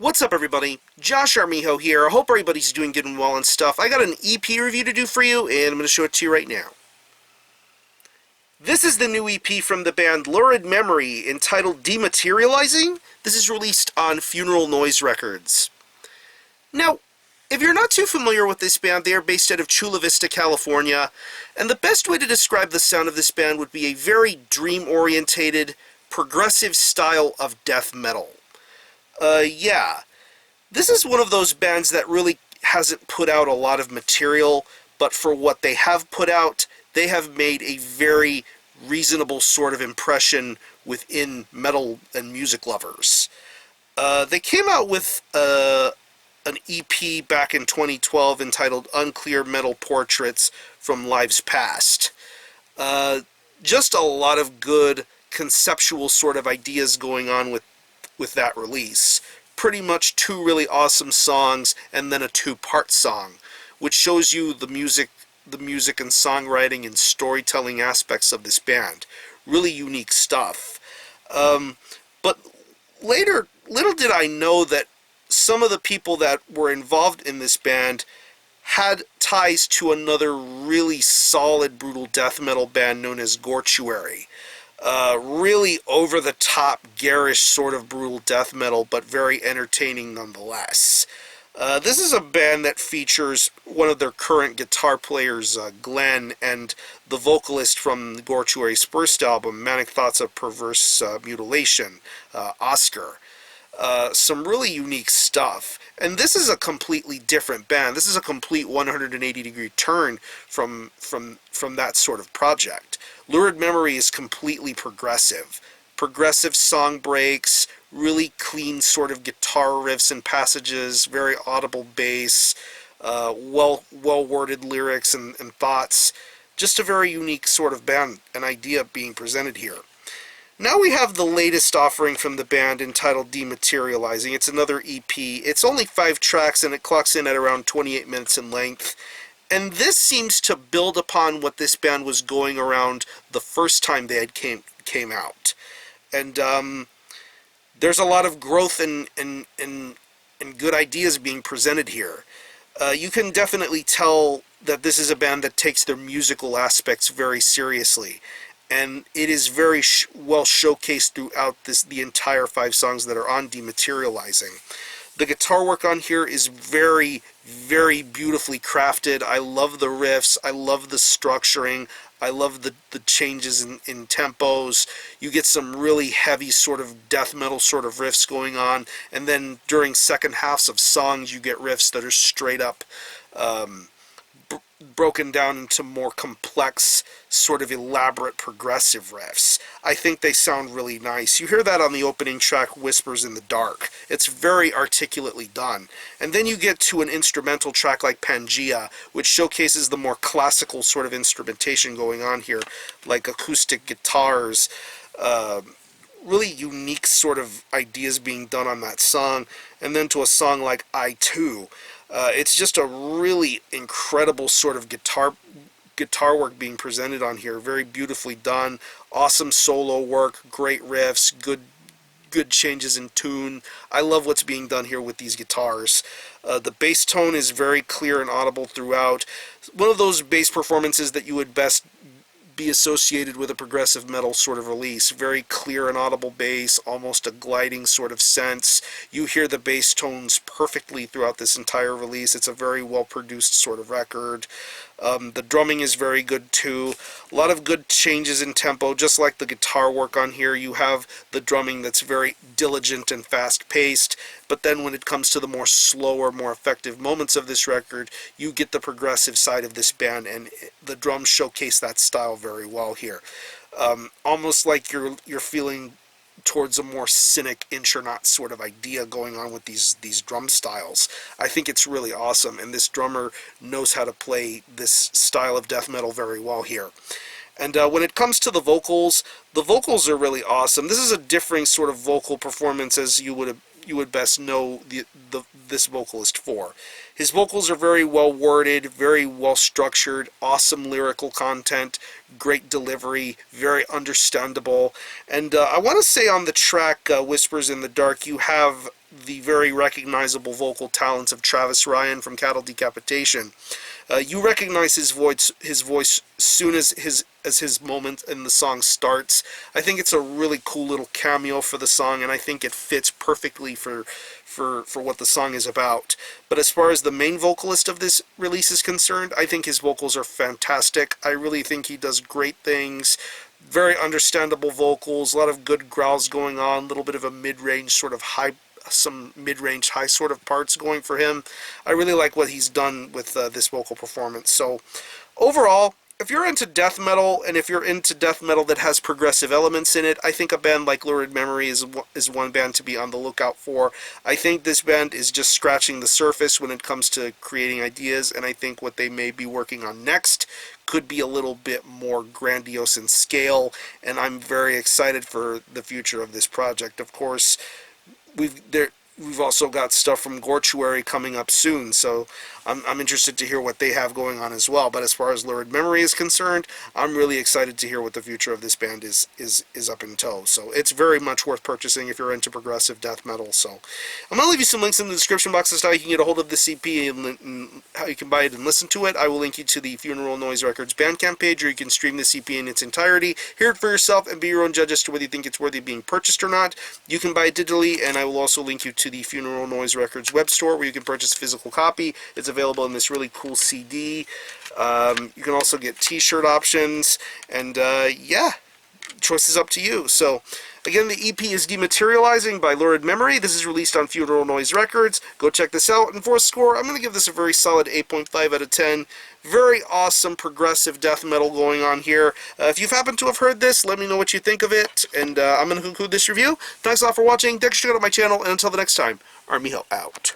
What's up, everybody? Josh Armijo here. I hope everybody's doing good and well and stuff. I got an EP review to do for you, and I'm going to show it to you right now. This is the new EP from the band Lurid Memory, entitled Dematerializing. This is released on Funeral Noise Records. Now, if you're not too familiar with this band, they are based out of Chula Vista, California, and the best way to describe the sound of this band would be a very dream-orientated, progressive style of death metal. Yeah. This is one of those bands that really hasn't put out a lot of material, but for what they have put out, they have made a very reasonable sort of impression within metal and music lovers. They came out with an EP back in 2012 entitled Unclear Metal Portraits from Lives Past. Just a lot of good conceptual sort of ideas going on with that release. Pretty much two really awesome songs and then a two-part song, which shows you the music and songwriting and storytelling aspects of this band. Really unique stuff. But little did I know that some of the people that were involved in this band had ties to another really solid brutal death metal band known as Gortuary. Really over-the-top, garish sort of brutal death metal, but very entertaining nonetheless. This is a band that features one of their current guitar players, Glenn, and the vocalist from Gortuary's first album, Manic Thoughts of Perverse Mutilation, Oscar. Some really unique stuff. And this is a completely different band. This is a complete 180-degree turn from that sort of project. Lurid Memory is completely progressive. Progressive song breaks, really clean sort of guitar riffs and passages, very audible bass, well-worded lyrics and thoughts. Just a very unique sort of band and idea being presented here. Now we have the latest offering from the band entitled Dematerializing. It's another EP. It's only 5 tracks and it clocks in at around 28 minutes in length. And this seems to build upon what this band was going around the first time they had came out. And there's a lot of growth and good ideas being presented here. You can definitely tell that this is a band that takes their musical aspects very seriously. And it is very well showcased throughout the entire 5 songs that are on Dematerializing. The guitar work on here is very, very beautifully crafted. I love the riffs. I love the structuring. I love the changes in tempos. You get some really heavy sort of death metal sort of riffs going on. And then during second halves of songs, you get riffs that are straight up broken down into more complex, sort of elaborate progressive riffs. I think they sound really nice. You hear that on the opening track, Whispers in the Dark. It's very articulately done. And then you get to an instrumental track like Pangea, which showcases the more classical sort of instrumentation going on here, like acoustic guitars, really unique sort of ideas being done on that song. And then to a song like I Too. It's just a really incredible sort of guitar work being presented on here. Very beautifully done. Awesome solo work. Great riffs. Good changes in tune. I love what's being done here with these guitars. The bass tone is very clear and audible throughout. One of those bass performances that you would best be associated with a progressive metal sort of release. Very clear and audible bass, almost a gliding sort of sense. You hear the bass tones perfectly throughout this entire release. It's a very well produced sort of record. The drumming is very good too. A lot of good changes in tempo, just like the guitar work on here. You have the drumming that's very diligent and fast-paced, but then when it comes to the more slower, more effective moments of this record, you get the progressive side of this band, and the drums showcase that style very well here. Almost like you're feeling towards a more cynic intronaut sort of idea going on with these drum styles. I think it's really awesome, and this drummer knows how to play this style of death metal very well here. And when it comes to the vocals are really awesome. This is a differing sort of vocal performance, as you would best know. The this vocalist for. His vocals are very well worded, very well structured, awesome lyrical content, great delivery, very understandable. And I want to say on the track Whispers in the Dark, you have the very recognizable vocal talents of Travis Ryan from Cattle Decapitation. You recognize his voice as soon as his moment in the song starts. I think it's a really cool little cameo for the song, and I think it fits perfectly for what the song is about. But as far as the main vocalist of this release is concerned, I think his vocals are fantastic. I really think he does great things. Very understandable vocals, a lot of good growls going on, a little bit of a mid-range sort of high, some mid-range high sort of parts going for him. I really like what he's done with this vocal performance. So overall, if you're into death metal, and if you're into death metal that has progressive elements in it, I think a band like Lurid Memory is one band to be on the lookout for. I think this band is just scratching the surface when it comes to creating ideas, and I think what they may be working on next could be a little bit more grandiose in scale, and I'm very excited for the future of this project. Of course, we've also got stuff from Gortuary coming up soon, so I'm interested to hear what they have going on as well. But as far as Lurid Memory is concerned, I'm really excited to hear what the future of this band is up in tow. So it's very much worth purchasing if you're into progressive death metal. So I'm going to leave you some links in the description box as to how you can get a hold of this EP and how you can buy it and listen to it. I will link you to the Funeral Noise Records Bandcamp page, or you can stream this EP in its entirety, hear it for yourself, and be your own judge as to whether you think it's worthy of being purchased or not. You can buy it digitally, and I will also link you to the Funeral Noise Records web store where you can purchase a physical copy. It's available in this really cool CD. You can also get t-shirt options, and yeah, choice is up to you. So again, the EP is Dematerializing by Lurid Memory. This is released on Funeral Noise Records. Go check this out. And for a score, I'm going to give this a very solid 8.5 out of 10. Very awesome progressive death metal going on here. If you've happened to have heard this, let me know what you think of it. And I'm going to conclude this review. Thanks a lot for watching. Thanks for checking out my channel. And until the next time, Army Hill out.